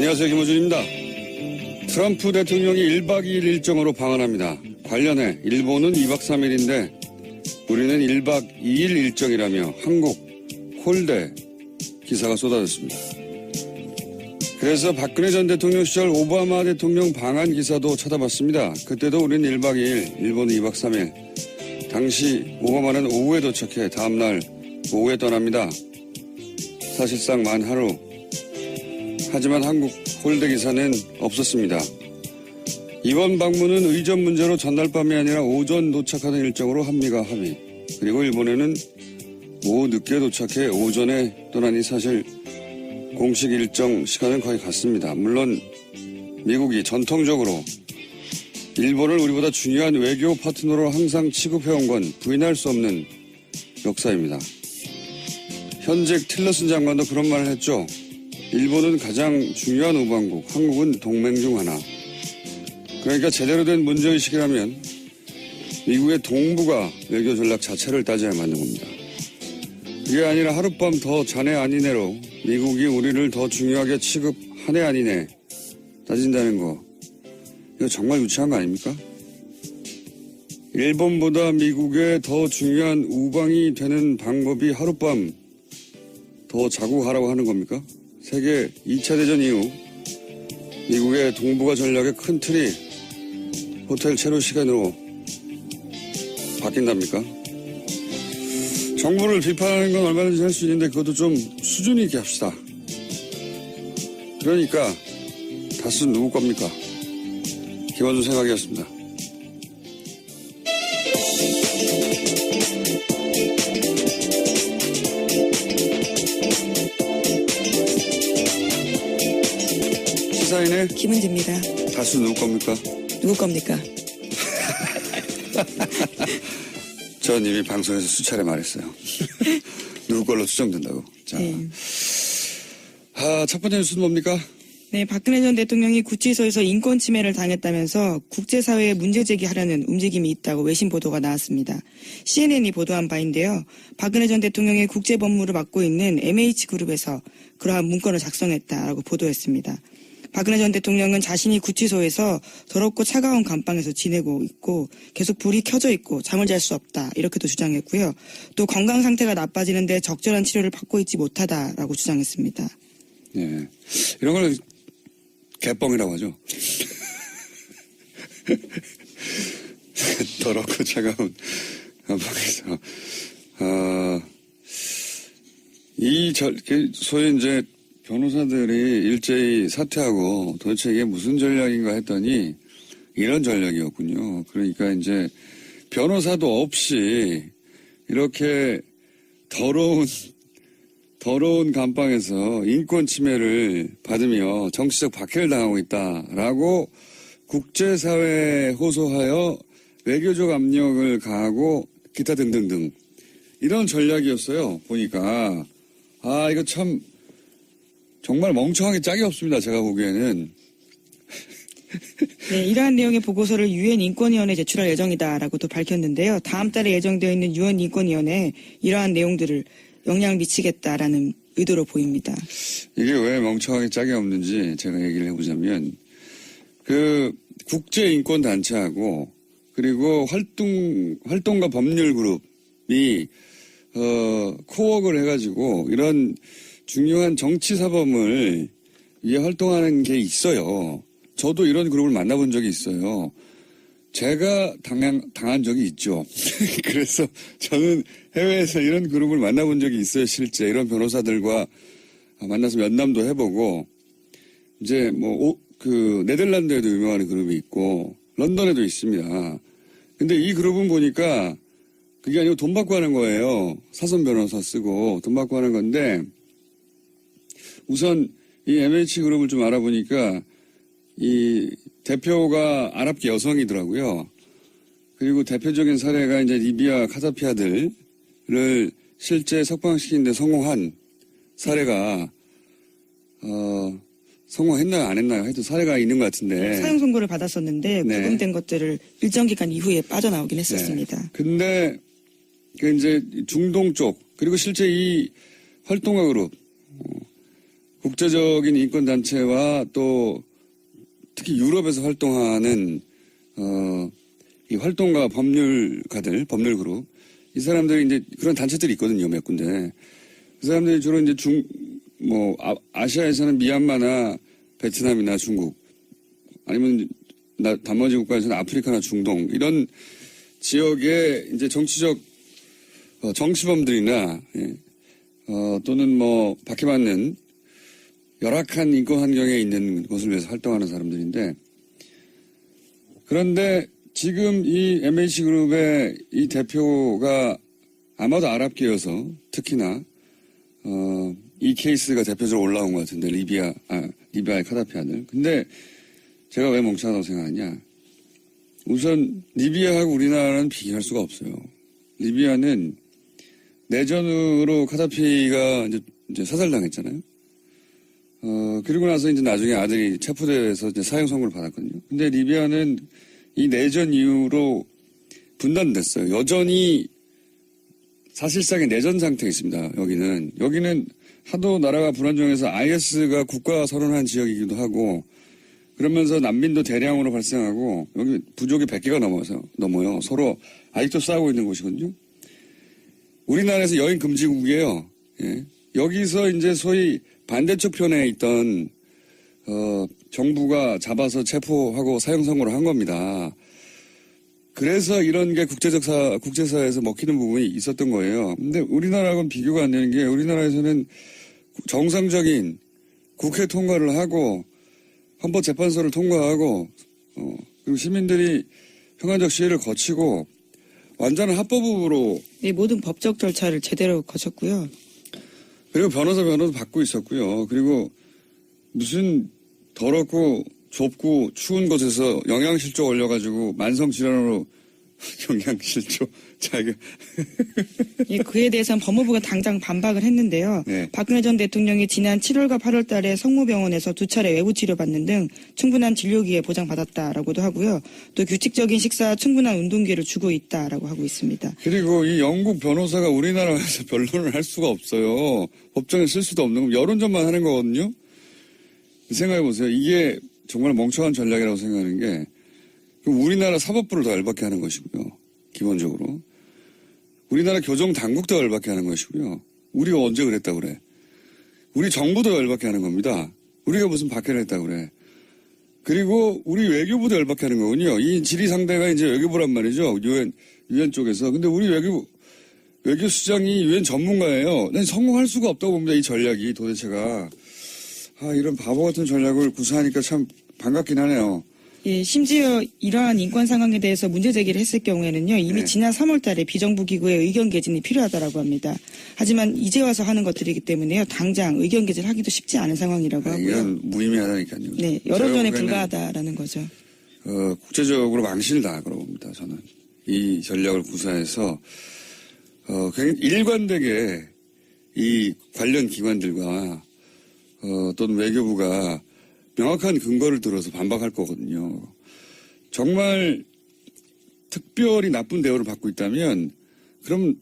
안녕하세요. 김호준입니다. 트럼프 대통령이 1박 2일 일정으로 방한합니다. 관련해 일본은 2박 3일인데 우리는 1박 2일 일정이라며 한국 홀대 기사가 쏟아졌습니다. 그래서 박근혜 전 대통령 시절 오바마 대통령 방한 기사도 찾아봤습니다. 그때도 우리는 1박 2일, 일본은 2박 3일. 당시 오바마는 오후에 도착해 다음날 오후에 떠납니다. 사실상 만 하루. 하지만 한국 홀대 기사는 없었습니다. 이번 방문은 의전 문제로 전날 밤이 아니라 오전 도착하는 일정으로 한미가 합의. 그리고 일본에는 오후 늦게 도착해 오전에 떠나니 사실 공식 일정 시간은 거의 같습니다. 물론 미국이 전통적으로 일본을 우리보다 중요한 외교 파트너로 항상 취급해온 건 부인할 수 없는 역사입니다. 현직 틸러슨 장관도 그런 말을 했죠. 일본은 가장 중요한 우방국, 한국은 동맹 중 하나. 그러니까 제대로 된 문제의식이라면 미국의 동북아 외교 전략 자체를 따져야 맞는 겁니다. 그게 아니라 하룻밤 더 자네 아니네로 미국이 우리를 더 중요하게 취급하네 아니네 따진다는 거. 이거 정말 유치한 거 아닙니까? 일본보다 미국에 더 중요한 우방이 되는 방법이 하룻밤 더 자국하라고 하는 겁니까? 세계 2차 대전 이후 미국의 동북아 전략의 큰 틀이 호텔 체류 시간으로 바뀐답니까? 정부를 비판하는 건 얼마든지 할 수 있는데 그것도 좀 수준 있게 합시다. 그러니까 다스는 누구 겁니까? 김원준 생각이었습니다. 시사인의 김은지입니다. 다스 누구 겁니까? 누구 겁니까? 전 이미 방송에서 수차례 말했어요. 누구 걸로 추정된다고. 자, 첫 번째 뉴스는 뭡니까? 네, 박근혜 전 대통령이 구치소에서 인권 침해를 당했다면서 국제사회에 문제 제기하려는 움직임이 있다고 외신 보도가 나왔습니다. CNN이 보도한 바인데요. 박근혜 전 대통령의 국제법무를 맡고 있는 MH그룹에서 그러한 문건을 작성했다라고 보도했습니다. 박근혜 전 대통령은 자신이 구치소에서 더럽고 차가운 감방에서 지내고 있고 계속 불이 켜져 있고 잠을 잘 수 없다 이렇게도 주장했고요. 또 건강 상태가 나빠지는데 적절한 치료를 받고 있지 못하다라고 주장했습니다. 예, 이런 걸 개뻥이라고 하죠. 더럽고 차가운 감방에서 소위 이제 변호사들이 일제히 사퇴하고 도대체 이게 무슨 전략인가 했더니 이런 전략이었군요. 그러니까 이제 변호사도 없이 이렇게 더러운 감방에서 인권 침해를 받으며 정치적 박해를 당하고 있다라고 국제사회에 호소하여 외교적 압력을 가하고 기타 등등등 이런 전략이었어요. 보니까 이거 참 정말 멍청하게 짝이 없습니다. 제가 보기에는. 네, 이러한 내용의 보고서를 유엔 인권위원회에 제출할 예정이다라고도 밝혔는데요. 다음 달에 예정되어 있는 유엔 인권위원회에 이러한 내용들을 영향을 미치겠다라는 의도로 보입니다. 이게 왜 멍청하게 짝이 없는지 제가 얘기를 해보자면 그 국제인권단체하고 그리고 활동가 법률그룹이 코웍을 해가지고 이런 중요한 정치사범을 위해 활동하는 게 있어요. 저도 이런 그룹을 만나본 적이 있어요. 제가 당한 적이 있죠. 그래서 저는 해외에서 이런 그룹을 만나본 적이 있어요. 실제 이런 변호사들과 만나서 면담도 해보고 이제 네덜란드에도 유명한 그룹이 있고 런던에도 있습니다. 근데 이 그룹은 보니까 그게 아니고 돈 받고 하는 거예요. 사선 변호사 쓰고 돈 받고 하는 건데 우선 이 MH그룹을 좀 알아보니까 이 대표가 아랍계 여성이더라고요. 그리고 대표적인 사례가 이제 리비아 카다피 아들을 실제 석방시키는데 성공한 사례가 성공했나요 안 했나요? 하여튼 사례가 있는 것 같은데. 사형 선고를 받았었는데 네. 구금된 것들을 일정 기간 이후에 빠져나오긴 했었습니다. 네. 근데 그 이제 중동 쪽 그리고 실제 이 활동가 그룹 국제적인 인권단체와 또 특히 유럽에서 활동하는 이 활동가 법률가들, 법률그룹 이 사람들이 이제 그런 단체들이 있거든요, 몇 군데. 그 사람들이 주로 이제 아시아에서는 미얀마나 베트남이나 중국 아니면 나머지 국가에서는 아프리카나 중동 이런 지역의 이제 정치적 정치범들이나 또는 박해받는 열악한 인권 환경에 있는 곳을 위해서 활동하는 사람들인데 그런데 지금 이 MH그룹의 이 대표가 아마도 아랍계여서 특히나 이 케이스가 대표적으로 올라온 것 같은데 리비아의 카다피 아들. 근데 제가 왜 멍청하다고 생각하냐. 우선 리비아하고 우리나라는 비교할 수가 없어요. 리비아는 내전으로 카다피가 이제 사살당했잖아요. 그리고 나서 이제 나중에 아들이 체포돼서 이제 사형 선고를 받았거든요. 근데 리비아는 이 내전 이후로 분단됐어요. 여전히 사실상의 내전 상태에 있습니다. 여기는 하도 나라가 불안정해서 IS가 국가 선언한 지역이기도 하고 그러면서 난민도 대량으로 발생하고 여기 부족이 100개가 넘어요. 서로 아직도 싸우고 있는 곳이거든요. 우리나라에서 여행 금지국이에요. 예. 여기서 이제 소위 반대쪽 편에 있던 정부가 잡아서 체포하고 사형 선고를 한 겁니다. 그래서 이런 게 국제사회에서 먹히는 부분이 있었던 거예요. 근데 우리나라하고는 비교가 안 되는 게 우리나라에서는 정상적인 국회 통과를 하고 헌법재판소를 통과하고 그리고 시민들이 평화적 시위를 거치고 완전한 합법으로 네, 모든 법적 절차를 제대로 거쳤고요. 그리고 변호도 받고 있었고요. 그리고 무슨 더럽고 좁고 추운 곳에서 영양실조 올려가지고 만성질환으로 영양실조 자기가 예, 그에 대해서는 법무부가 당장 반박을 했는데요. 네. 박근혜 전 대통령이 지난 7월과 8월 달에 성모병원에서 2차례 외부 치료받는 등 충분한 진료기회 보장받았다라고도 하고요. 또 규칙적인 식사, 충분한 운동기회를 주고 있다라고 하고 있습니다. 그리고 이 영국 변호사가 우리나라에서 변론을 할 수가 없어요. 법정에 쓸 수도 없는 거 여론전만 하는 거거든요. 생각해 보세요. 이게 정말 멍청한 전략이라고 생각하는 게 우리나라 사법부를 더 열받게 하는 것이고요. 기본적으로. 우리나라 교정당국도 열받게 하는 것이고요. 우리가 언제 그랬다고 그래. 우리 정부도 열받게 하는 겁니다. 우리가 무슨 박해를 했다고 그래. 그리고 우리 외교부도 열받게 하는 거군요. 이 질의 상대가 이제 외교부란 말이죠. 유엔 쪽에서. 근데 우리 외교수장이 유엔 전문가예요. 난 성공할 수가 없다고 봅니다. 이 전략이 도대체가. 이런 바보 같은 전략을 구사하니까 참 반갑긴 하네요. 예, 심지어 이러한 인권 상황에 대해서 문제 제기를 했을 경우에는요, 이미 네. 지난 3월 달에 비정부 기구의 의견 개진이 필요하다라고 합니다. 하지만 이제 와서 하는 것들이기 때문에요, 당장 의견 개진하기도 쉽지 않은 상황이라고 하고요. 이건 무의미하다니까요. 네, 여론전에 불과하다라는 거죠. 국제적으로 망신을 당할 거라고 봅니다. 저는 이 전략을 구사해서 굉장히 일관되게 이 관련 기관들과 또는 외교부가 명확한 근거를 들어서 반박할 거거든요. 정말 특별히 나쁜 대우를 받고 있다면 그럼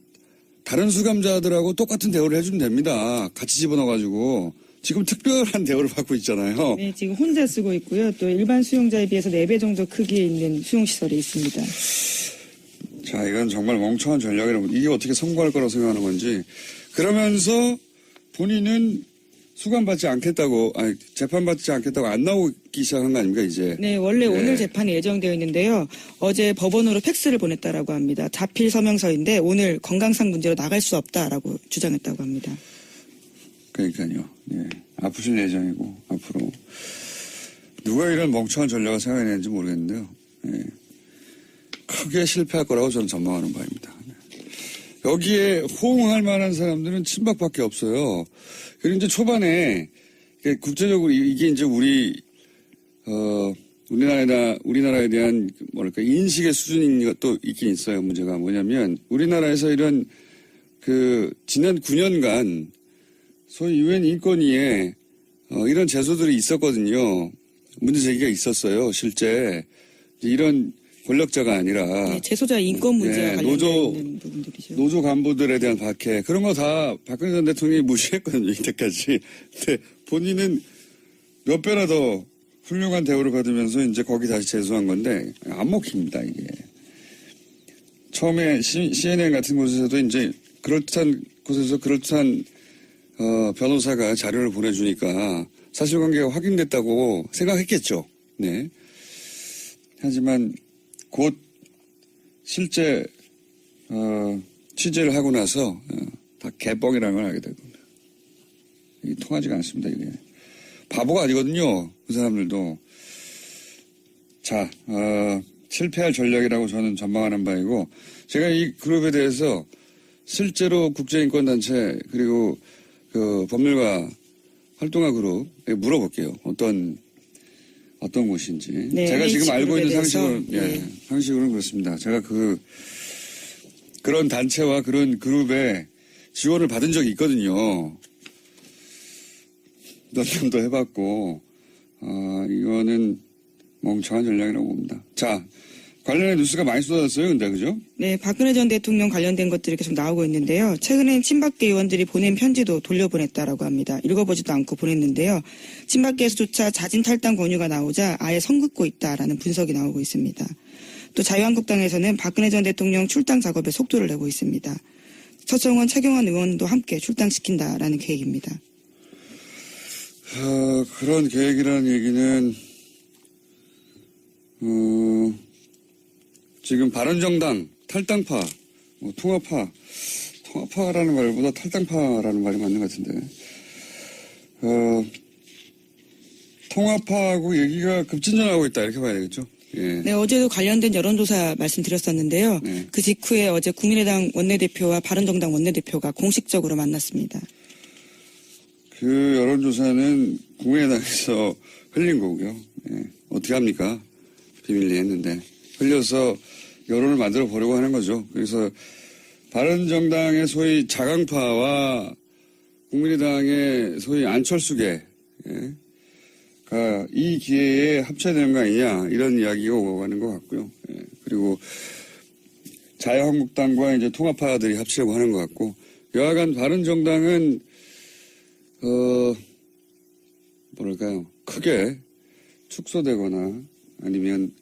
다른 수감자들하고 똑같은 대우를 해주면 됩니다. 같이 집어넣어가지고. 지금 특별한 대우를 받고 있잖아요. 네, 지금 혼자 쓰고 있고요. 또 일반 수용자에 비해서 4배 정도 크기에 있는 수용시설이 있습니다. 자, 이건 정말 멍청한 전략이라고. 이게 어떻게 성공할 거라고 생각하는 건지. 그러면서 본인은 수감받지 않겠다고, 재판받지 않겠다고 안 나오기 시작한 거 아닙니까, 이제? 네, 원래 오늘 재판이 예정되어 있는데요. 어제 법원으로 팩스를 보냈다라고 합니다. 자필 서명서인데 오늘 건강상 문제로 나갈 수 없다라고 주장했다고 합니다. 그러니까요. 예. 아프실 예정이고, 앞으로. 누가 이런 멍청한 전략을 생각해냈는지 모르겠는데요. 예. 크게 실패할 거라고 저는 전망하는 바입니다. 여기에 호응할 만한 사람들은 친박밖에 없어요. 그리고 이제 초반에 국제적으로 이게 이제 우리나라에 대한 인식의 수준인 것도 있긴 있어요. 문제가 뭐냐면 우리나라에서 이런 지난 9년간 소위 유엔 인권위에 이런 제소들이 있었거든요. 문제 제기가 있었어요. 실제 이런 권력자가 아니라 네, 제소자 인권 문제와 관련된 있는 부분들이죠. 노조 간부들에 대한 박해 그런 거 다 박근혜 전 대통령이 무시했거든요. 이때까지. 근데 본인은 몇 배나 더 훌륭한 대우를 받으면서 이제 거기 다시 재수한 건데 안 먹힙니다, 이게. 처음에 CNN 같은 곳에서도 이제 그럴듯한 곳에서 그럴듯한 변호사가 자료를 보내주니까 사실관계가 확인됐다고 생각했겠죠. 네. 하지만 곧 실제 취재를 하고 나서 다 개뻥이라는 걸 알게 되고 이게 통하지가 않습니다. 이게 바보가 아니거든요. 그 사람들도. 자, 실패할 전략이라고 저는 전망하는 바이고 제가 이 그룹에 대해서 실제로 국제인권단체 그리고 그 법률가 활동가 그룹에 물어볼게요. 어떤 곳인지. 네, 제가 지금 알고 있는 대해서, 상식으로는 그렇습니다. 제가 그런 단체와 그런 그룹에 지원을 받은 적이 있거든요. 몇 년도 해봤고, 이거는 멍청한 전략이라고 봅니다. 자, 관련해 뉴스가 많이 쏟아졌어요, 근데, 그죠? 네, 박근혜 전 대통령 관련된 것들이 계속 나오고 있는데요. 최근엔 친박계 의원들이 보낸 편지도 돌려보냈다라고 합니다. 읽어보지도 않고 보냈는데요. 친박계에서조차 자진 탈당 권유가 나오자 아예 선긋고 있다라는 분석이 나오고 있습니다. 또 자유한국당에서는 박근혜 전 대통령 출당 작업에 속도를 내고 있습니다. 서청원, 최경환 의원도 함께 출당시킨다라는 계획입니다. 그런 계획이라는 얘기는, 지금 바른정당, 탈당파, 통합파라는 말보다 탈당파라는 말이 맞는 것 같은데, 통합파하고 얘기가 급진전하고 있다, 이렇게 봐야 되겠죠? 예. 네, 어제도 관련된 여론조사 말씀드렸었는데요. 네. 그 직후에 어제 국민의당 원내대표와 바른정당 원내대표가 공식적으로 만났습니다. 그 여론조사는 국민의당에서 흘린 거고요. 예. 어떻게 합니까? 비밀리 했는데. 흘려서 여론을 만들어 보려고 하는 거죠. 그래서 바른정당의 소위 자강파와 국민의당의 소위 안철수계, 이 기회에 합쳐야 되는 거 아니냐, 이런 이야기가 오고 가는 것 같고요. 예. 그리고 자유한국당과 이제 통합파들이 합치려고 하는 것 같고, 여하간 바른정당은, 크게 축소되거나 아니면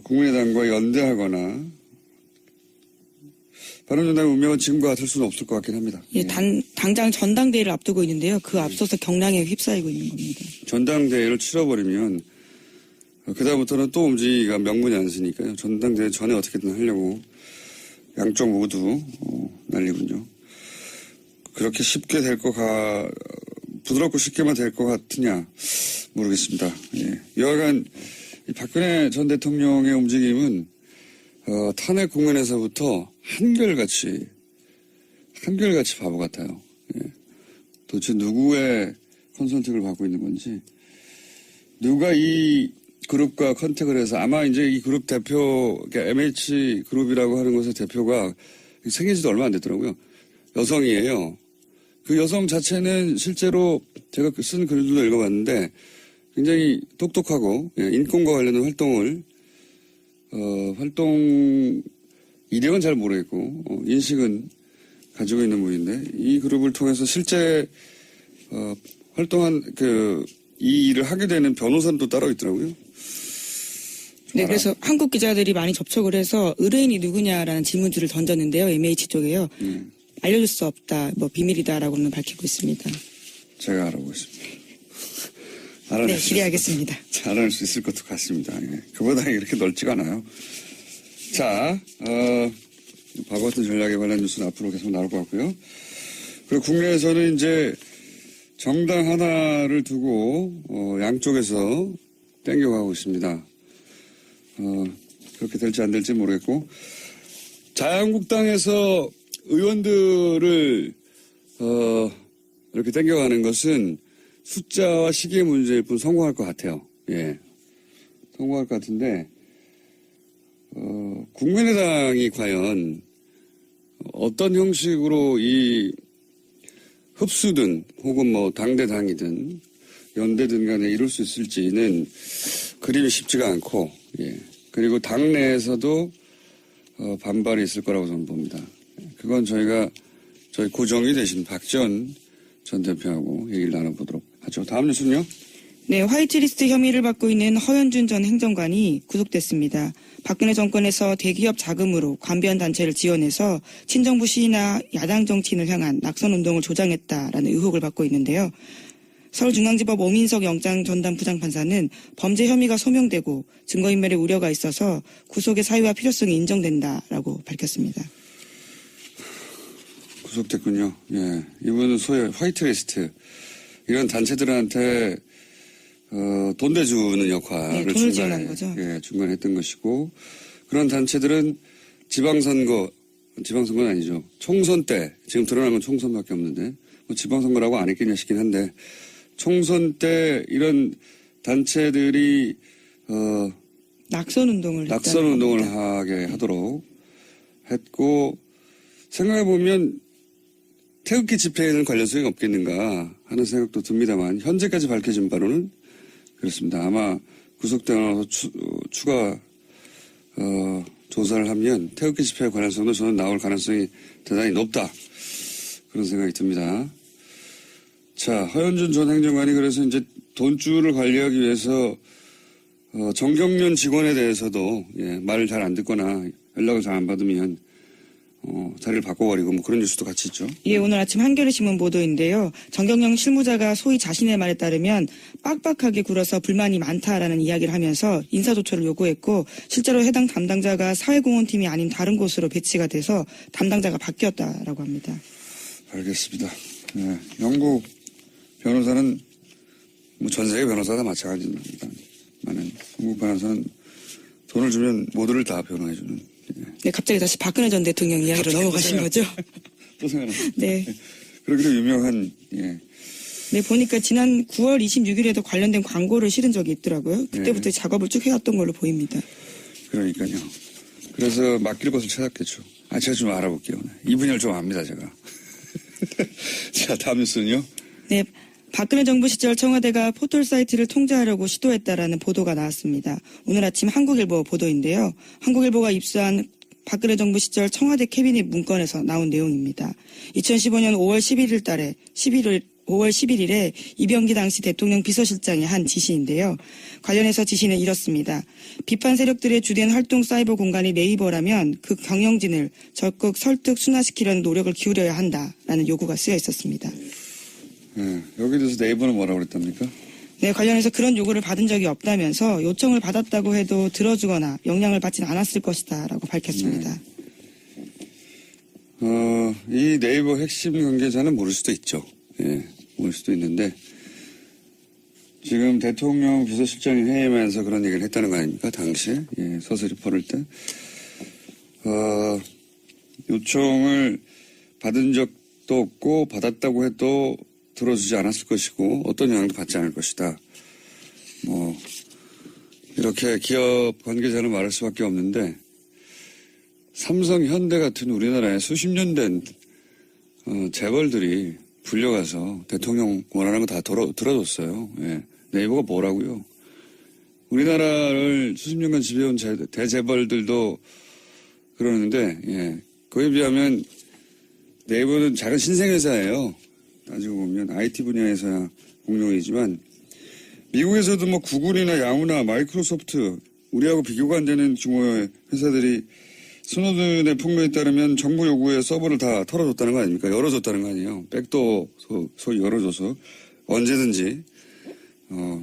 국민의당과 연대하거나 바른정당의 운명은 지금과 같을 수는 없을 것 같긴 합니다. 예, 당장 전당대회를 앞두고 있는데요. 그 앞서서 경랑에 휩싸이고 있는 겁니다. 전당대회를 치러버리면 그다음부터는 또 움직이기가 명분이 안 쓰니까요. 전당대회 전에 어떻게든 하려고 양쪽 모두 난리군요. 그렇게 쉽게 부드럽고 쉽게만 될 것 같으냐 모르겠습니다. 예. 여하간 이 박근혜 전 대통령의 움직임은 탄핵 국면에서부터 한결같이 바보 같아요. 예. 도대체 누구의 컨설팅을 받고 있는 건지, 누가 이 그룹과 컨택을 해서 아마 이제 이 그룹 대표, 그러니까 MH 그룹이라고 하는 것의 대표가 생긴 지도 얼마 안 됐더라고요. 여성이에요. 그 여성 자체는 실제로 제가 쓴 글들도 읽어봤는데 굉장히 똑똑하고 인권과 관련된 활동 이력은 잘 모르겠고 인식은 가지고 있는 분인데 이 그룹을 통해서 실제 활동한 이 일을 하게 되는 변호사는 또 따로 있더라고요. 네, 그래서 한국 기자들이 많이 접촉을 해서 의뢰인이 누구냐라는 질문들을 던졌는데요. MH 쪽에요. 알려줄 수 없다, 비밀이다라고는 밝히고 있습니다. 제가 알아보겠습니다. 네, 기대하겠습니다. 알아낼 수 있을 것도 같습니다. 예. 그보다 이렇게 넓지가 않아요. 자, 바보 같은 전략에 관한 뉴스는 앞으로 계속 나올 것 같고요. 그리고 국내에서는 이제 정당 하나를 두고 양쪽에서 땡겨가고 있습니다. 그렇게 될지 안 될지 모르겠고, 자유한국당에서 의원들을 이렇게 땡겨가는 것은 숫자와 시기의 문제일 뿐 성공할 것 같아요. 예, 성공할 것 같은데 국민의당이 과연 어떤 형식으로 이 흡수든 혹은 당대당이든 연대든 간에 이룰 수 있을지는 그림이 쉽지가 않고, 예, 그리고 당내에서도 반발이 있을 거라고 저는 봅니다. 그건 저희 고정이 되신 박지원 전 대표하고 얘기를 나눠보도록 하죠. 다음 뉴스는요? 네, 화이트리스트 혐의를 받고 있는 허현준 전 행정관이 구속됐습니다. 박근혜 정권에서 대기업 자금으로 관변 단체를 지원해서 친정부 시위나 야당 정치인을 향한 낙선운동을 조장했다라는 의혹을 받고 있는데요. 서울중앙지법 오민석 영장 전담 부장판사는 범죄 혐의가 소명되고 증거인멸의 우려가 있어서 구속의 사유와 필요성이 인정된다라고 밝혔습니다. 구속됐군요. 예. 이분은 소위 화이트리스트. 이런 단체들한테, 돈 대주는 역할을 네, 돈을 지원한 거죠. 예, 중간에 했던 것이고, 그런 단체들은 지방선거는 아니죠. 총선 때, 지금 드러난 건 총선밖에 없는데, 뭐 지방선거라고 안 했겠냐 싶긴 한데, 총선 때 이런 단체들이, 낙선운동을 하게 하도록 했고, 생각해보면 태극기 집회에는 관련성이 없겠는가 하는 생각도 듭니다만 현재까지 밝혀진 바로는 그렇습니다. 아마 구속되어서 추가 조사를 하면 태극기 집회에 관련성도 저는 나올 가능성이 대단히 높다. 그런 생각이 듭니다. 자, 허현준 전 행정관이 그래서 이제 돈줄을 관리하기 위해서 정경련 직원에 대해서도 말을 잘 안 듣거나 연락을 잘 안 받으면 자리를 바꿔버리고 뭐 그런 뉴스도 같이 있죠. 예, 오늘 아침 한겨레신문 보도인데요. 정경영 실무자가 소위 자신의 말에 따르면 빡빡하게 굴어서 불만이 많다라는 이야기를 하면서 인사조처를 요구했고 실제로 해당 담당자가 사회공헌팀이 아닌 다른 곳으로 배치가 돼서 담당자가 바뀌었다라고 합니다. 알겠습니다. 네, 영국 변호사는 뭐 전 세계 변호사가 마찬가지입니다. 영국 변호사는 돈을 주면 모두를 다 변호해주는. 네, 갑자기 다시 박근혜 전 대통령 이야기로 넘어가신 거죠? 또 생각납니다. 네. 그러기로 유명한, 예. 네, 보니까 지난 9월 26일에도 관련된 광고를 실은 적이 있더라고요. 그때부터 작업을 쭉 해왔던 걸로 보입니다. 그러니까요. 그래서 맡길 것을 찾았겠죠. 제가 좀 알아볼게요. 이 분야를 좀 압니다, 제가. 자, 다음 뉴스는요? 네. 박근혜 정부 시절 청와대가 포털 사이트를 통제하려고 시도했다라는 보도가 나왔습니다. 오늘 아침 한국일보 보도인데요. 한국일보가 입수한 박근혜 정부 시절 청와대 캐비닛 문건에서 나온 내용입니다. 2015년 5월 11일에 이병기 당시 대통령 비서실장이 한 지시인데요. 관련해서 지시는 이렇습니다. 비판 세력들의 주된 활동 사이버 공간이 네이버라면 그 경영진을 적극 설득 순화시키려는 노력을 기울여야 한다라는 요구가 쓰여 있었습니다. 네, 여기 대해서 네이버는 뭐라고 그랬답니까? 네, 관련해서 그런 요구를 받은 적이 없다면서 요청을 받았다고 해도 들어주거나 영향을 받지는 않았을 것이다라고 밝혔습니다. 네. 이 네이버 핵심 관계자는 모를 수도 있죠. 예, 모를 수도 있는데 지금 대통령 비서실장이 회의하면서 그런 얘기를 했다는 거 아닙니까? 당시에 서슬이 퍼를 때 요청을 받은 적도 없고 받았다고 해도 들어주지 않았을 것이고 어떤 영향도 받지 않을 것이다. 뭐 이렇게 기업 관계자는 말할 수밖에 없는데 삼성, 현대 같은 우리나라에 수십 년 된 재벌들이 불려가서 대통령 원하는 거 다 들어줬어요. 예. 네이버가 뭐라고요? 우리나라를 수십 년간 지배해온 대재벌들도 그러는데 그에 비하면 네이버는 작은 신생회사예요. 따지고 보면 IT 분야에서야 공룡이지만 미국에서도 뭐 구글이나 야후나 마이크로소프트 우리하고 비교가 안 되는 규모의 회사들이 스노든의 폭로에 따르면 정부 요구에 서버를 다 털어줬다는 거 아닙니까? 열어줬다는 거 아니에요. 백도 소위 열어줘서 언제든지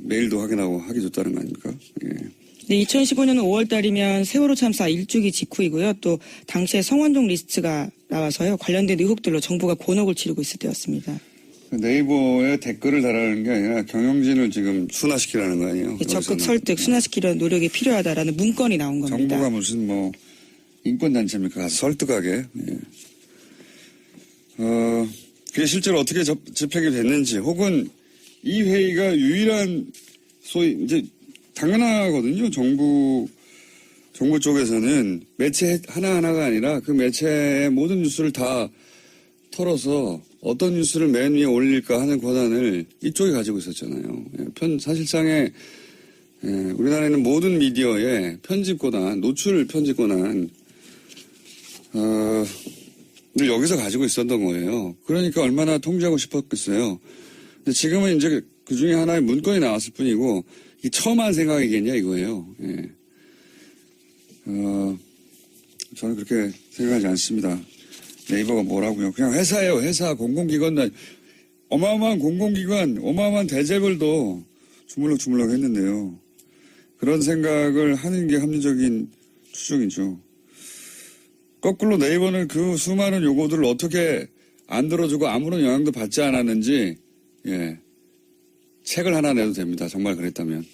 메일도 확인하고 하게 줬다는 거 아닙니까? 예. 네, 2015년 5월 달이면 세월호 참사 1주기 직후이고요. 또 당시에 성완종 리스트가 나와서요. 관련된 의혹들로 정부가 곤혹을 치르고 있을 때였습니다. 네이버에 댓글을 달하는 게 아니라 경영진을 지금 순화시키라는 거 아니에요? 적극 설득, 순화시키려는 노력이 필요하다라는 문건이 나온 겁니다. 정부가 무슨 뭐 인권단체입니까? 가서 설득하게. 예. 그게 실제로 어떻게 집행이 됐는지 혹은 이 회의가 유일한 소위 이제 당연하거든요. 정부 쪽에서는 매체 하나하나가 아니라 그 매체의 모든 뉴스를 다 털어서 어떤 뉴스를 맨 위에 올릴까 하는 권한을 이쪽이 가지고 있었잖아요. 사실상의 우리나라에는 모든 미디어의 편집 권한, 노출 편집 권한, 여기서 가지고 있었던 거예요. 그러니까 얼마나 통제하고 싶었겠어요. 근데 지금은 이제 그 중에 하나의 문건이 나왔을 뿐이고, 이 처음 한 생각이겠냐 이거예요. 예. 저는 그렇게 생각하지 않습니다. 네이버가 뭐라고요? 그냥 회사예요. 회사, 공공기관, 어마어마한 공공기관, 어마어마한 대재벌도 주물럭주물럭 했는데요. 그런 생각을 하는 게 합리적인 추정이죠. 거꾸로 네이버는 그 수많은 요구들을 어떻게 안 들어주고 아무런 영향도 받지 않았는지, 예, 책을 하나 내도 됩니다. 정말 그랬다면.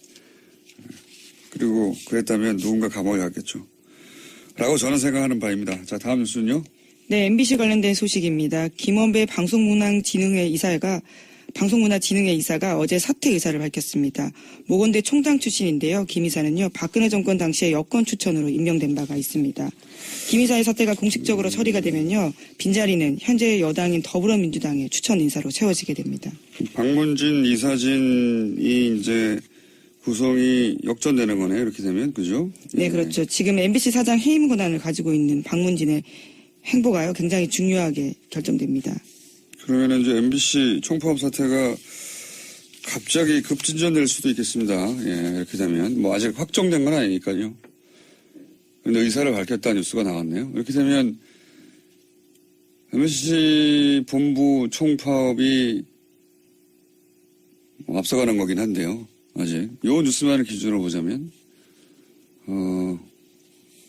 그리고 그랬다면 누군가 감옥에 갔겠죠. 라고 저는 생각하는 바입니다. 자, 다음 뉴스는요. 네, MBC 관련된 소식입니다. 김원배 방송문화진흥회 이사가 어제 사퇴 의사를 밝혔습니다. 모건대 총장 출신인데요. 김 이사는요, 박근혜 정권 당시에 여권 추천으로 임명된 바가 있습니다. 김 이사의 사퇴가 공식적으로 처리가 되면요, 빈자리는 현재 여당인 더불어민주당의 추천 인사로 채워지게 됩니다. 박문진, 이사진이 이제 구성이 역전되는 거네요. 이렇게 되면, 그죠? 네, 그렇죠. 지금 MBC 사장 해임 권한을 가지고 있는 박문진의 행보가요, 굉장히 중요하게 결정됩니다. 그러면 이제 MBC 총파업 사태가 갑자기 급진전될 수도 있겠습니다. 예, 이렇게 되면. 뭐 아직 확정된 건 아니니까요. 근데 의사를 밝혔다는 뉴스가 나왔네요. 이렇게 되면 MBC 본부 총파업이 앞서가는 거긴 한데요. 아직. 요 뉴스만을 기준으로 보자면,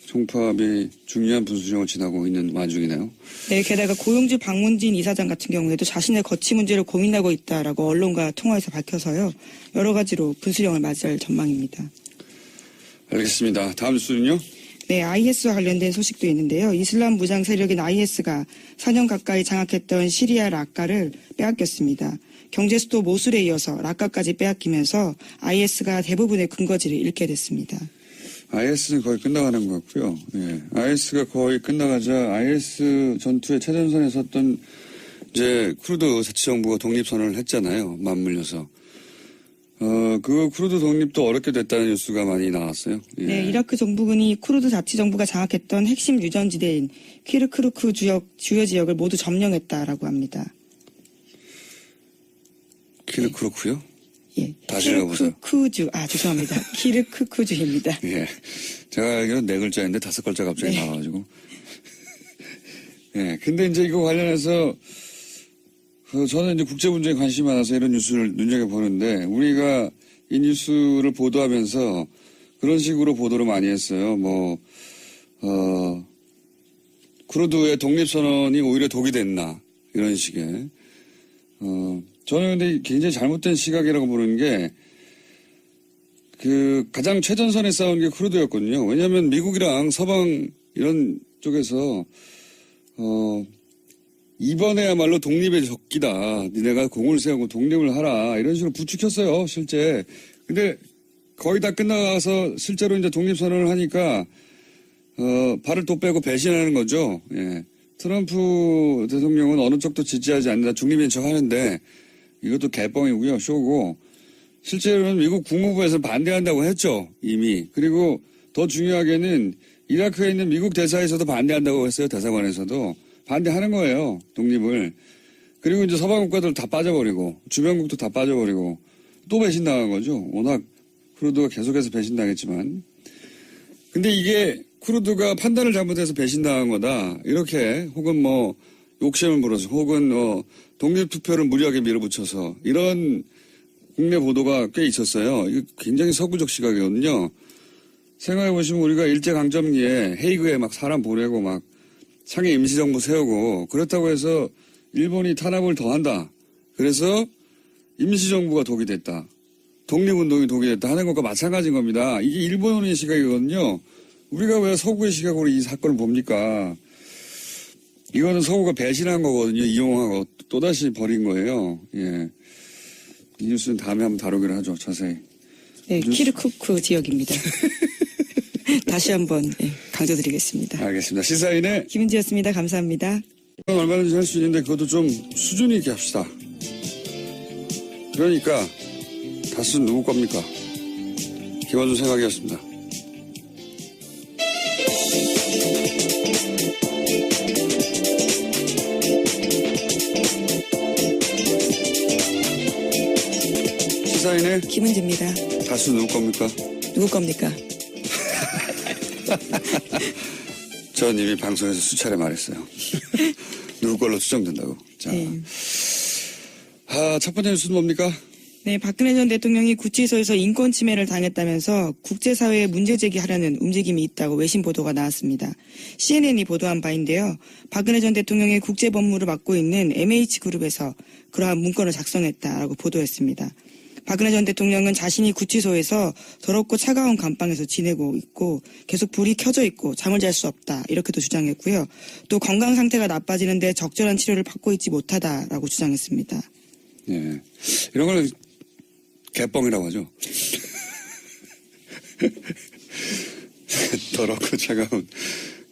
총파업이 중요한 분수령을 지나고 있는 와중이네요. 네, 게다가 고용주 박문진 이사장 같은 경우에도 자신의 거취 문제를 고민하고 있다라고 언론과 통화에서 밝혀서요, 여러 가지로 분수령을 맞이할 전망입니다. 알겠습니다. 다음 뉴스는요? 네, IS와 관련된 소식도 있는데요. 이슬람 무장 세력인 IS가 4년 가까이 장악했던 시리아 라카를 빼앗겼습니다. 경제 수도 모술에 이어서 라카까지 빼앗기면서 IS가 대부분의 근거지를 잃게 됐습니다. IS는 거의 끝나가는 것 같고요. 예. IS가 거의 끝나가자 IS 전투의 최전선에 섰던 이제 쿠르드 자치정부가 독립선언을 했잖아요. 맞물려서. 그 쿠르드 독립도 어렵게 됐다는 뉴스가 많이 나왔어요. 예. 네, 이라크 정부군이 쿠르드 자치정부가 장악했던 핵심 유전지대인 키르크루크 주요 지역을 모두 점령했다라고 합니다. 키르크루크요? 예. 다시 읽어보세요. 죄송합니다. 키르크쿠주입니다. 예. 제가 알기로는 4글자인데 5글자 갑자기 네. 나와가지고. 예. 근데 이제 이거 관련해서, 저는 이제 국제 문제에 관심이 많아서 이런 뉴스를 눈여겨보는데, 우리가 이 뉴스를 보도하면서 그런 식으로 보도를 많이 했어요. 쿠르드의 독립선언이 오히려 독이 됐나. 이런 식의. 저는 근데 굉장히 잘못된 시각이라고 보는 게, 가장 최전선에 싸운 게 쿠르드였거든요. 왜냐하면 미국이랑 서방 이런 쪽에서, 이번에야말로 독립의 적기다. 니네가 공을 세우고 독립을 하라. 이런 식으로 부추겼어요, 실제. 근데 거의 다 끝나가서 실제로 이제 독립선언을 하니까, 발을 또 빼고 배신하는 거죠. 예. 트럼프 대통령은 어느 쪽도 지지하지 않는다. 중립인 척 하는데, 이것도 개뻥이고요. 쇼고. 실제로는 미국 국무부에서 반대한다고 했죠. 이미. 그리고 더 중요하게는 이라크에 있는 미국 대사에서도 반대한다고 했어요. 대사관에서도. 반대하는 거예요. 독립을. 그리고 이제 서방 국가들 다 빠져버리고 주변국도 다 빠져버리고 또 배신당한 거죠. 워낙 쿠르드가 계속해서 배신당했지만. 근데 이게 쿠르드가 판단을 잘못해서 배신당한 거다. 이렇게 혹은 욕심을 부려서 혹은 독립투표를 무리하게 밀어붙여서 이런 국내 보도가 꽤 있었어요. 이거 굉장히 서구적 시각이거든요. 생각해보시면 우리가 일제강점기에 헤이그에 막 사람 보내고 막 상해 임시정부 세우고 그렇다고 해서 일본이 탄압을 더한다. 그래서 임시정부가 독이 됐다. 독립운동이 독이 됐다 하는 것과 마찬가지인 겁니다. 이게 일본의 시각이거든요. 우리가 왜 서구의 시각으로 이 사건을 봅니까? 이거는 서구가 배신한 거거든요. 이용하고 또다시 버린 거예요. 예. 이 뉴스는 다음에 한번 다루기로 하죠. 자세히. 네, 키르쿠크 지역입니다. 다시 한번 강조드리겠습니다. 알겠습니다. 시사인의 김은지였습니다. 감사합니다. 얼마든지 할 수 있는데 그것도 좀 수준 있게 합시다. 그러니까 다스는 누구 겁니까? 김원준 생각이었습니다. 김은지입니다. 가수 누구 겁니까? 누구 겁니까? 전 이미 방송에서 수차례 말했어요. 누구 걸로 추정된다고. 자, 네. 첫 번째 뉴스는 뭡니까? 네, 박근혜 전 대통령이 구치소에서 인권 침해를 당했다면서 국제사회에 문제 제기하려는 움직임이 있다고 외신 보도가 나왔습니다. CNN이 보도한 바인데요. 박근혜 전 대통령의 국제 법무를 맡고 있는 MH그룹에서 그러한 문건을 작성했다라고 보도했습니다. 박근혜 전 대통령은 자신이 구치소에서 더럽고 차가운 감방에서 지내고 있고 계속 불이 켜져 있고 잠을 잘 수 없다 이렇게도 주장했고요. 또 건강 상태가 나빠지는데 적절한 치료를 받고 있지 못하다라고 주장했습니다. 예. 이런 걸 개뻥이라고 하죠. 더럽고 차가운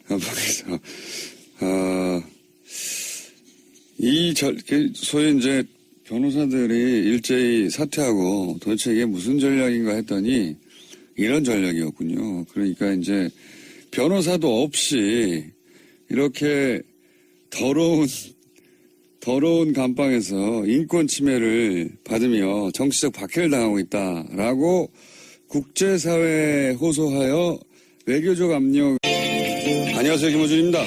감방에서. 소위 이제 변호사들이 일제히 사퇴하고 도대체 이게 무슨 전략인가 했더니 이런 전략이었군요. 그러니까 이제 변호사도 없이 이렇게 더러운 감방에서 인권 침해를 받으며 정치적 박해를 당하고 있다라고 국제사회에 호소하여 외교적 압력. 안녕하세요, 김호준입니다.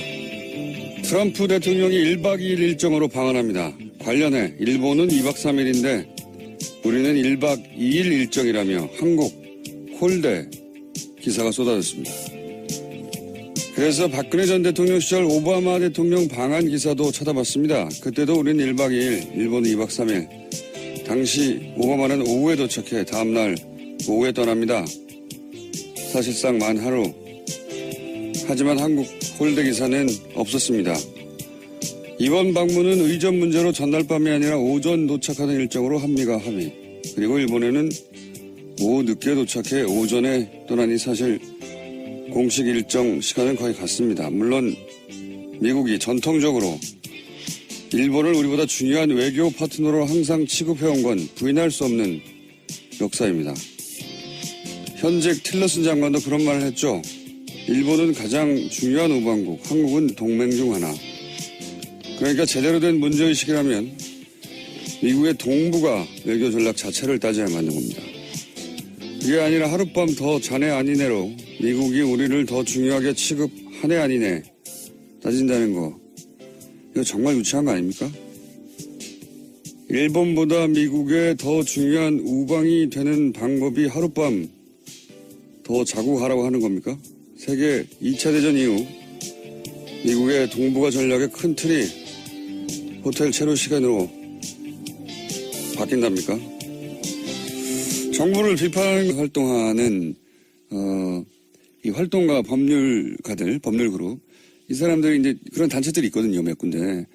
트럼프 대통령이 1박 2일 일정으로 방한합니다. 관련해 일본은 2박 3일인데 우리는 1박 2일 일정이라며 한국 홀대 기사가 쏟아졌습니다. 그래서 박근혜 전 대통령 시절 오바마 대통령 방한 기사도 찾아봤습니다. 그때도 우리는 1박 2일, 일본은 2박 3일. 당시 오바마는 오후에 도착해 다음날 오후에 떠납니다. 사실상 만 하루. 하지만 한국 홀대 기사는 없었습니다. 이번 방문은 의전 문제로 전날 밤이 아니라 오전 도착하는 일정으로 한미가 합의. 그리고 일본에는 오후 늦게 도착해 오전에 떠나니 사실 공식 일정 시간은 거의 같습니다. 물론 미국이 전통적으로 일본을 우리보다 중요한 외교 파트너로 항상 취급해온 건 부인할 수 없는 역사입니다. 현직 틸러슨 장관도 그런 말을 했죠. 일본은 가장 중요한 우방국, 한국은 동맹 중 하나. 그러니까 제대로 된 문제의식이라면 미국의 동북아 외교 전략 자체를 따져야 맞는 겁니다. 그게 아니라 하룻밤 더 자네 아니네로 미국이 우리를 더 중요하게 취급하네 아니네 따진다는 거. 이거 정말 유치한 거 아닙니까? 일본보다 미국에 더 중요한 우방이 되는 방법이 하룻밤 더 자고 가라고 하는 겁니까? 세계 2차 대전 이후 미국의 동북아 전략의 큰 틀이 호텔 체류 시간으로 바뀐답니까? 정부를 비판하는 활동하는 이 활동가 법률가들, 법률그룹 이 사람들이 이제 그런 단체들이 있거든요, 몇 군데.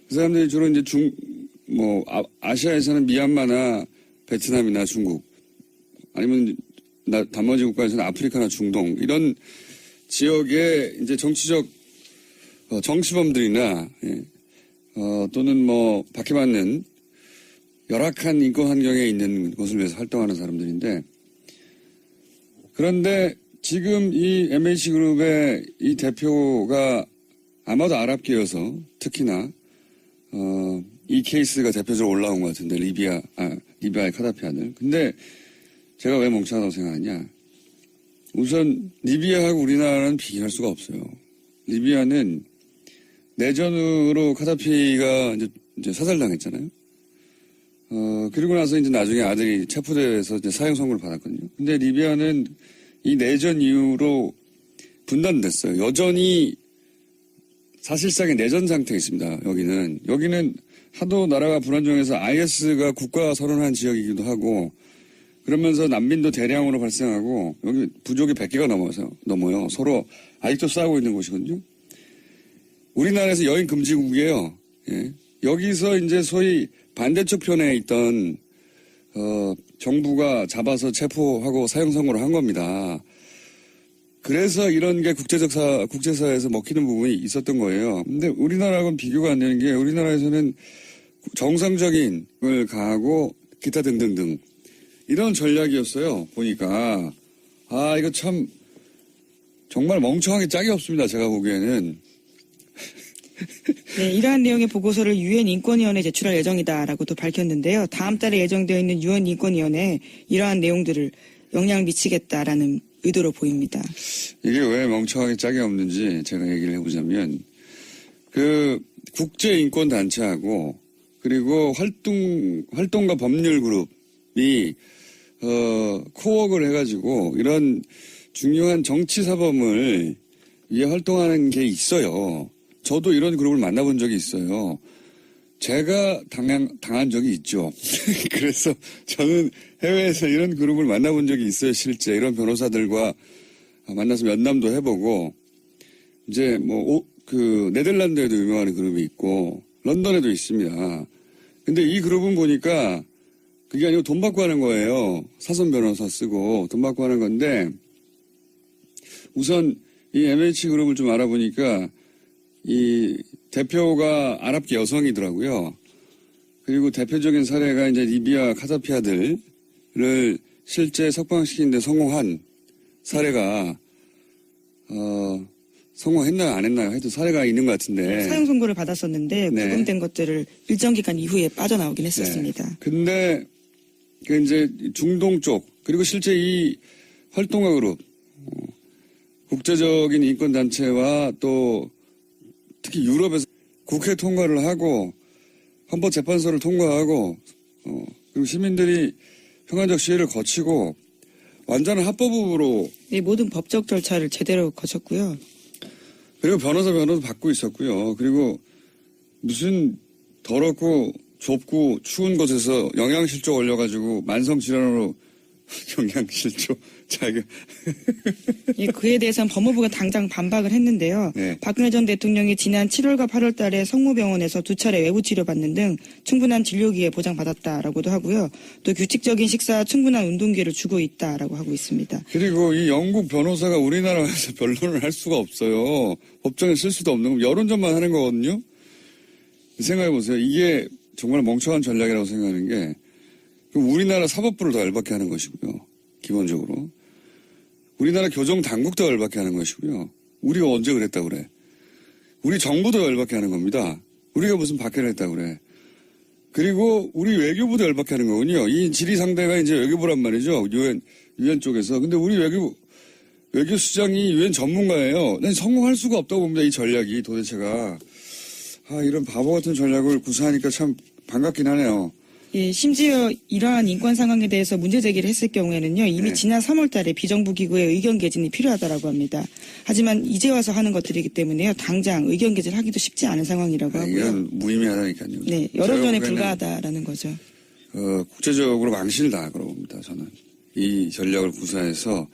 그 사람들이 주로 이제 아시아에서는 미얀마나 베트남이나 중국 아니면 나머지 국가에서는 아프리카나 중동 이런 지역의 이제 정치적 정치범들이나 또는 박해받는 열악한 인권 환경에 있는 곳을 위해서 활동하는 사람들인데 그런데 지금 이 MH그룹의 이 대표가 아마도 아랍계여서 특히나 이 케이스가 대표적으로 올라온 것 같은데 리비아의 카다피 아들. 근데 제가 왜 멍청하다고 생각하냐. 우선 리비아하고 우리나라는 비교할 수가 없어요. 리비아는 내전으로 카다피가 이제 사살당했잖아요. 그리고 나서 이제 나중에 아들이 체포돼서 이제 사형 선고를 받았거든요. 근데 리비아는 이 내전 이후로 분단됐어요. 여전히 사실상의 내전 상태에 있습니다. 여기는 하도 나라가 불안정해서 IS가 국가 선언한 지역이기도 하고 그러면서 난민도 대량으로 발생하고 여기 부족이 100개가 넘어요. 서로 아직도 싸우고 있는 곳이거든요. 우리나라에서 여행 금지국이에요. 예. 여기서 이제 소위 반대쪽 편에 있던 정부가 잡아서 체포하고 사형 선고를 한 겁니다. 그래서 이런 게 국제사회에서 먹히는 부분이 있었던 거예요. 근데 우리나라하고는 비교가 안 되는 게 우리나라에서는 정상적인 걸 가하고 기타 등등등 이런 전략이었어요. 보니까 이거 참 정말 멍청하게 짝이 없습니다. 제가 보기에는. 네, 이러한 내용의 보고서를 유엔 인권위원회에 제출할 예정이다라고도 밝혔는데요. 다음 달에 예정되어 있는 유엔 인권위원회에 이러한 내용들을 영향을 미치겠다라는 의도로 보입니다. 이게 왜 멍청하게 짝이 없는지 제가 얘기를 해보자면, 그 국제인권단체하고 그리고 활동가 법률 그룹이 코웍을 해가지고 이런 중요한 정치사범을 위해 활동하는 게 있어요. 저도 이런 그룹을 만나본 적이 있어요. 제가 당한 적이 있죠. 그래서 저는 해외에서 이런 그룹을 만나본 적이 있어요. 실제 이런 변호사들과 만나서 면담도 해보고, 이제 네덜란드에도 유명한 그룹이 있고 런던에도 있습니다. 근데 이 그룹은 보니까 그게 아니고 돈 받고 하는 거예요. 사선 변호사 쓰고 돈 받고 하는 건데, 우선 이 MH 그룹을 좀 알아보니까 이 대표가 아랍계 여성이더라고요. 그리고 대표적인 사례가 이제 리비아 카자피아들을 실제 석방시키는데 성공한 사례가 성공했나요, 안 했나요? 하여튼 사례가 있는 것 같은데. 사형 선고를 받았었는데 네. 구금된 것들을 일정 기간 이후에 빠져나오긴 했었습니다. 네. 근데 그 이제 중동 쪽, 그리고 실제 이 활동가 그룹, 국제적인 인권단체와 또 특히 유럽에서 국회 통과를 하고 헌법재판소를 통과하고 그리고 시민들이 평화적 시위를 거치고 완전한 합법으로, 네, 모든 법적 절차를 제대로 거쳤고요. 그리고 변호사도 받고 있었고요. 그리고 무슨 더럽고 좁고 추운 곳에서 영양실조 올려가지고 만성질환으로 영양실조 자기가 예, 그에 대해서는 법무부가 당장 반박을 했는데요. 네. 박근혜 전 대통령이 지난 7월과 8월 달에 성모병원에서 2차례 외부 치료받는 등 충분한 진료기회 보장받았다라고도 하고요. 또 규칙적인 식사, 충분한 운동기회를 주고 있다라고 하고 있습니다. 그리고 이 영국 변호사가 우리나라 와서 변론을 할 수가 없어요. 법정에 쓸 수도 없는 거, 여론전만 하는 거거든요. 생각해보세요. 이게 정말 멍청한 전략이라고 생각하는 게, 그럼 우리나라 사법부를 더 열받게 하는 것이고요. 기본적으로. 우리나라 교정당국도 열받게 하는 것이고요. 우리가 언제 그랬다고 그래. 우리 정부도 열받게 하는 겁니다. 우리가 무슨 박해를 했다고 그래. 그리고 우리 외교부도 열받게 하는 거군요. 이 질의 상대가 이제 외교부란 말이죠. 유엔 쪽에서. 근데 우리 외교수장이 유엔 전문가예요. 난 성공할 수가 없다고 봅니다. 이 전략이 도대체가. 이런 바보 같은 전략을 구사하니까 참 반갑긴 하네요. 예, 심지어 이러한 인권 상황에 대해서 문제 제기를 했을 경우에는요, 이미 네. 지난 3월 달에 비정부 기구의 의견 개진이 필요하다라고 합니다. 하지만 이제 와서 하는 것들이기 때문에요, 당장 의견 개진을 하기도 쉽지 않은 상황이라고 하고요. 이건 무의미하다니까요. 네, 여러 전에 불과하다라는 거죠. 국제적으로 망신을 당할 거라고 봅니다. 저는 이 전략을 구사해서